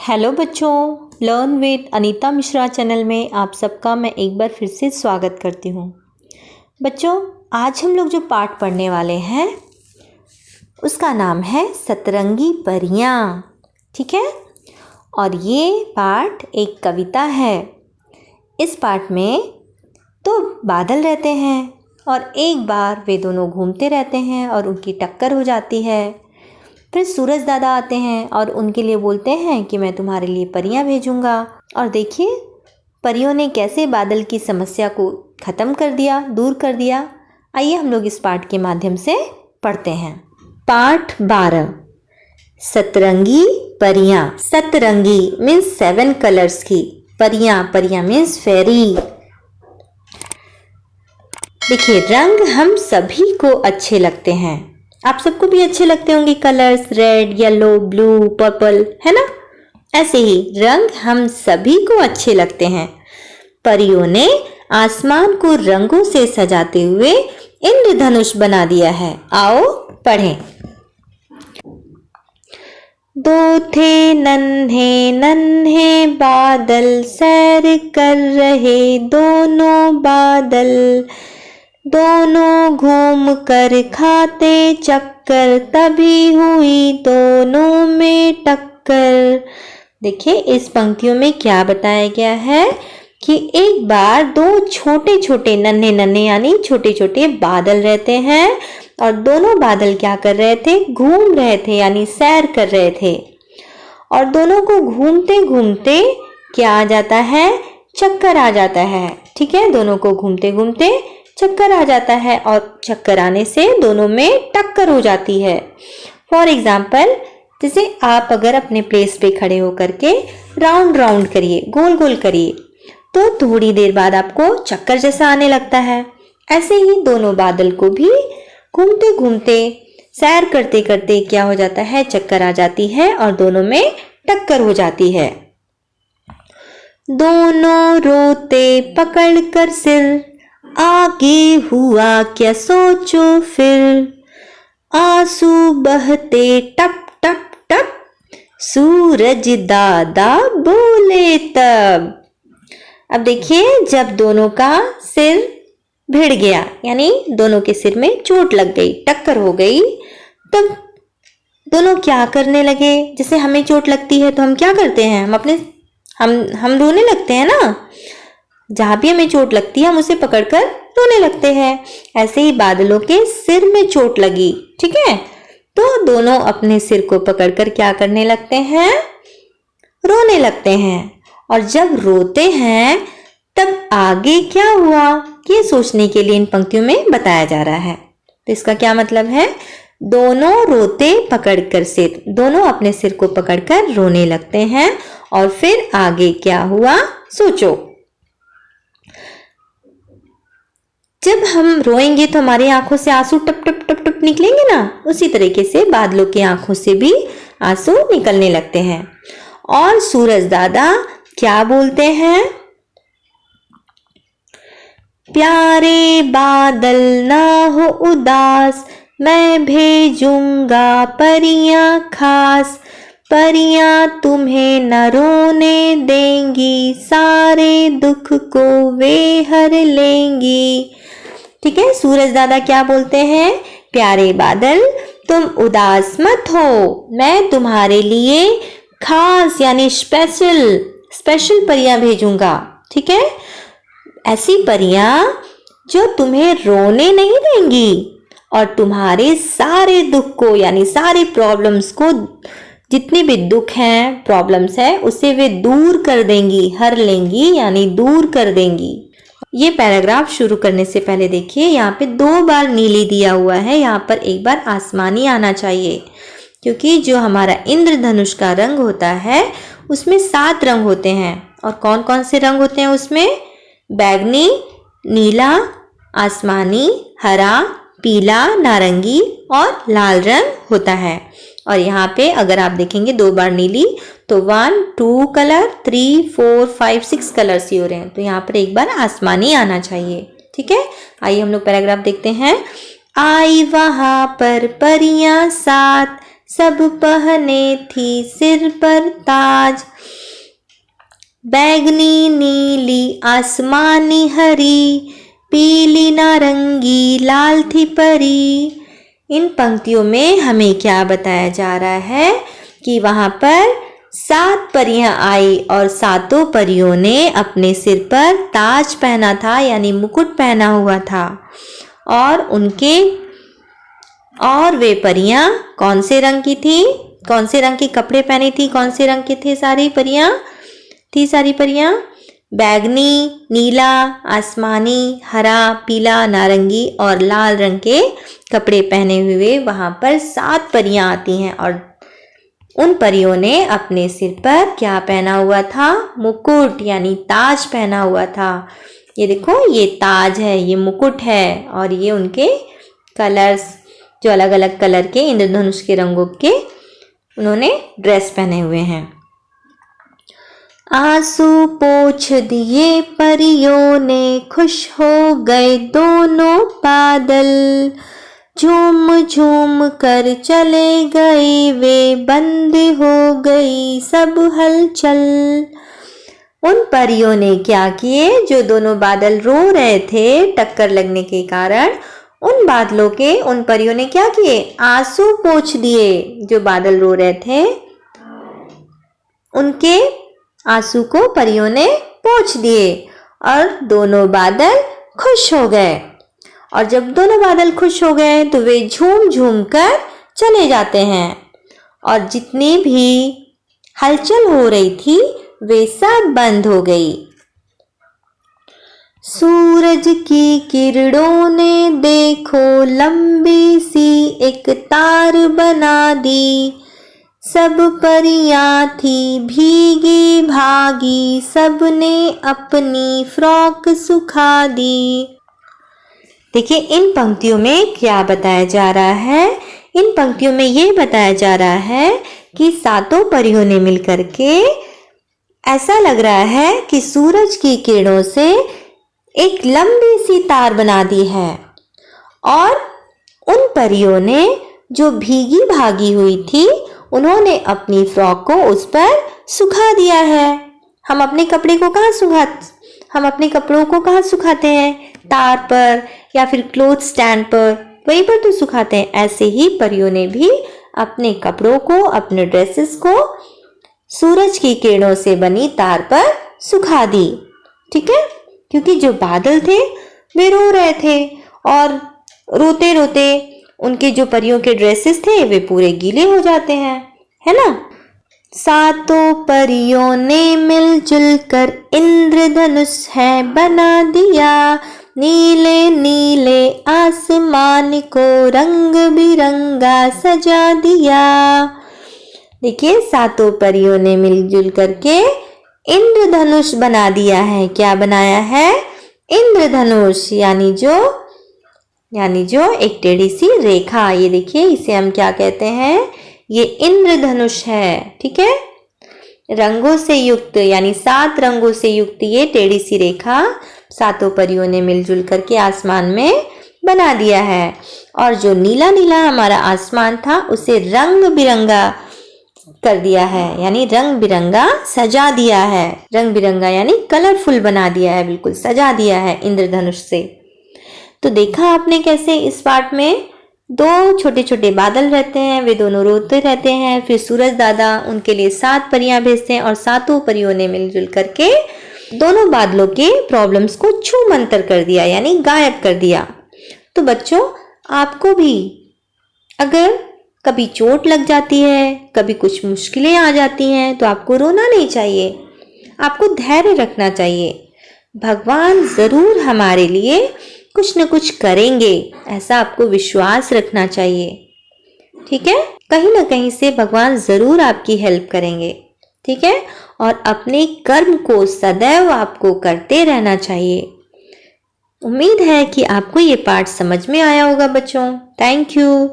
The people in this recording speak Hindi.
हेलो बच्चों, learn with Anita Mishra channel में आप सबका मैं एक बार फिर से स्वागत करती हूँ। बच्चों, आज हम लोग जो पाठ पढ़ने वाले हैं उसका नाम है सतरंगी परियां। ठीक है, और ये पाठ एक कविता है। इस पाठ में तो बादल रहते हैं और एक बार वे दोनों घूमते रहते हैं और उनकी टक्कर हो जाती है। फिर सूरज दादा आते हैं और उनके लिए बोलते हैं कि मैं तुम्हारे लिए परियां भेजूंगा। और देखिए परियों ने कैसे बादल की समस्या को ख़त्म कर दिया, दूर कर दिया। आइए हम लोग इस पाठ के माध्यम से पढ़ते हैं। पाठ 12, सतरंगी परियां। सतरंगी मीन्स 7 कलर्स की, परियां, परियां मीन्स फेरी। देखिए, रंग हम सभी को अच्छे लगते हैं। आप सबको भी अच्छे लगते होंगे colours, red, yellow, blue, purple, है ना। ऐसे ही रंग हम सभी को अच्छे लगते हैं। परियों ने आसमान को रंगों से सजाते हुए इंद्रधनुष बना दिया है। आओ पढ़ें। दो थे नन्हे नन्हे बादल, सैर कर रहे दोनों बादल, दोनों घूम कर खाते चक्कर, तभी हुई दोनों में टक्कर। देखिए, इस पंक्तियों में क्या बताया गया है कि एक बार दो छोटे छोटे नन्हे नन्हे यानी छोटे छोटे बादल रहते हैं और दोनों बादल क्या कर रहे थे? घूम रहे थे यानी सैर कर रहे थे। और दोनों को घूमते घूमते क्या आ जाता है? चक्कर आ जाता है। ठीक है, दोनों को घूमते घूमते चक्कर आ जाता है और चक्कर आने से दोनों में टक्कर हो जाती है। फॉर एग्जाम्पल, जैसे आप अगर अपने प्लेस पे खड़े होकर के राउंड राउंड करिए, गोल गोल करिए, तो थोड़ी देर बाद आपको चक्कर जैसा आने लगता है। ऐसे ही दोनों बादल को भी घूमते घूमते सैर करते करते क्या हो जाता है? चक्कर आ जाती है और दोनों में टक्कर हो जाती है। दोनों रोते पकड़ कर सिर, आगे हुआ क्या सोचो फिर, आंसू बहते टप टप टप, सूरज दादा बोले तब। अब देखिए, जब दोनों का सिर भिड़ गया यानी दोनों के सिर में चोट लग गई, टक्कर हो गई, तब दोनों क्या करने लगे? जैसे हमें चोट लगती है तो हम क्या करते हैं? हम रोने लगते हैं ना। जहां भी हमें चोट लगती है हम उसे पकड़कर रोने लगते हैं। ऐसे ही बादलों के सिर में चोट लगी, ठीक है, तो दोनों अपने सिर को पकड़कर क्या करने लगते हैं? रोने लगते हैं। और जब रोते हैं तब आगे क्या हुआ, ये सोचने के लिए इन पंक्तियों में बताया जा रहा है। तो इसका क्या मतलब है? दोनों रोते पकड़कर सिर, दोनों अपने सिर को पकड़कर रोने लगते हैं और फिर आगे क्या हुआ सोचो। जब हम रोएंगे तो हमारी आंखों से आंसू टप टप टप टप निकलेंगे ना, उसी तरीके से बादलों की आंखों से भी आंसू निकलने लगते हैं। और सूरज दादा क्या बोलते हैं? प्यारे बादल ना हो उदास, मैं भेजूंगा परियां खास, परियां तुम्हें न रोने देंगी, सारे दुख को वे हर लेंगी। ठीक है, सूरज दादा क्या बोलते हैं? प्यारे बादल तुम उदास मत हो, मैं तुम्हारे लिए खास यानी स्पेशल परियां भेजूंगा। ठीक है, ऐसी परियां जो तुम्हें रोने नहीं देंगी और तुम्हारे सारे दुख को यानी सारे प्रॉब्लम्स को, जितने भी दुख हैं, प्रॉब्लम्स है, उसे वे दूर कर देंगी, हर लेंगी यानी दूर कर देंगी। ये पैराग्राफ शुरू करने से पहले देखिए, यहाँ पे 2 बार नीली दिया हुआ है, यहाँ पर एक बार आसमानी आना चाहिए, क्योंकि जो हमारा इंद्रधनुष का रंग होता है उसमें 7 रंग होते हैं। और कौन कौन से रंग होते हैं उसमें? बैगनी, नीला, आसमानी, हरा, पीला, नारंगी और लाल रंग होता है। और यहाँ पे अगर आप देखेंगे 2 बार नीली तो 1, 2 कलर, 3, 4, 5, 6 कलर्स ही हो रहे हैं, तो यहाँ पर एक बार आसमानी आना चाहिए। ठीक है, आइए हम लोग पैराग्राफ देखते हैं। आई वहां पर परियां साथ, सब पहने थी सिर पर ताज, बैगनी नीली आसमानी हरी, पीली नारंगी लाल थी परी। इन पंक्तियों में हमें क्या बताया जा रहा है कि वहां पर 7 परियां आई और सातों परियों ने अपने सिर पर ताज पहना था, यानी मुकुट पहना हुआ था। और वे परियां कौन से रंग की थी, कौन से रंग के कपड़े पहने थी, कौन से रंग के थे सारी परियां? बैगनी, नीला, आसमानी, हरा, पीला, नारंगी और लाल रंग के कपड़े पहने हुए वहां पर 7 परियां आती हैं और उन परियों ने अपने सिर पर क्या पहना हुआ था? मुकुट यानी ताज पहना हुआ था। ये देखो, ये ताज है, ये मुकुट है और ये उनके कलर्स, जो अलग अलग कलर के इंद्रधनुष के रंगों के उन्होंने ड्रेस पहने हुए हैं। आंसू पोंछ दिए परियों ने, खुश हो गए दोनों बादल, झूम झूम कर चले गए वे, बंद हो गई सब हलचल। उन परियों ने क्या किए? जो दोनों बादल रो रहे थे टक्कर लगने के कारण, उन बादलों के, उन परियों ने क्या किए? आंसू पोंछ दिए। जो बादल रो रहे थे उनके आंसू को परियों ने पोंछ दिए और दोनों बादल खुश हो गए। और जब दोनों बादल खुश हो गए तो वे झूम झूम कर चले जाते हैं और जितनी भी हलचल हो रही थी वे सब बंद हो गई। सूरज की किरणों ने देखो लंबी सी एक तार बना दी, सब परियां थी भीगी भागी, सबने अपनी फ्रॉक सुखा दी। देखिए, इन पंक्तियों में क्या बताया जा रहा है? इन पंक्तियों में ये बताया जा रहा है कि सातों परियों ने मिलकर के, ऐसा लग रहा है कि सूरज की किरणों से एक लंबी सी तार बना दी है और उन परियों ने जो भीगी भागी हुई थी उन्होंने अपनी फ्रॉक को उस पर सुखा दिया है। हम अपने कपड़ों को कहाँ सुखाते हैं? तार पर या फिर क्लोथ स्टैंड पर, वहीं पर तो सुखाते हैं। ऐसे ही परियों ने भी अपने कपड़ों को, अपने ड्रेसेस को सूरज की किरणों से बनी तार पर सुखा दी। ठीक है, क्योंकि जो बादल थे वे रो रहे थे और रोते रोते उनके जो परियों के ड्रेसेस थे वे पूरे गीले हो जाते हैं, है ना। सातों परियों ने मिलजुल कर इंद्रधनुष है बना दिया, नीले नीले आसमान को रंग बिरंगा सजा दिया। देखिए, सातों परियों ने मिलजुल करके इंद्रधनुष बना दिया है। क्या बनाया है? इंद्रधनुष, यानी जो एक टेढ़ी सी रेखा। ये देखिए, इसे हम क्या कहते हैं? ये इंद्रधनुष है। ठीक है, रंगों से युक्त, यानी 7 रंगों से युक्त ये टेढ़ी सी रेखा सातों परियों ने मिलजुल करके आसमान में बना दिया है। और जो नीला नीला हमारा आसमान था उसे रंग बिरंगा कर दिया है, यानी रंग बिरंगा सजा दिया है। रंग बिरंगा यानी कलरफुल बना दिया है, बिल्कुल सजा दिया है इंद्रधनुष से। तो देखा आपने कैसे इस पार्ट में 2 छोटे छोटे बादल रहते हैं, वे दोनों रोते रहते हैं। फिर सूरज दादा उनके लिए 7 परियां भेजते हैं और सातों परियों ने मिलजुल करके दोनों बादलों के प्रॉब्लम्स को छू मंतर कर दिया, यानी गायब कर दिया। तो बच्चों, आपको भी अगर कभी चोट लग जाती है, कभी कुछ मुश्किलें आ जाती हैं, तो आपको रोना नहीं चाहिए, आपको धैर्य रखना चाहिए। भगवान जरूर हमारे लिए कुछ न कुछ करेंगे, ऐसा आपको विश्वास रखना चाहिए। ठीक है, कहीं ना कहीं से भगवान जरूर आपकी हेल्प करेंगे। ठीक है, और अपने कर्म को सदैव आपको करते रहना चाहिए। उम्मीद है कि आपको ये पाठ समझ में आया होगा बच्चों। Thank you.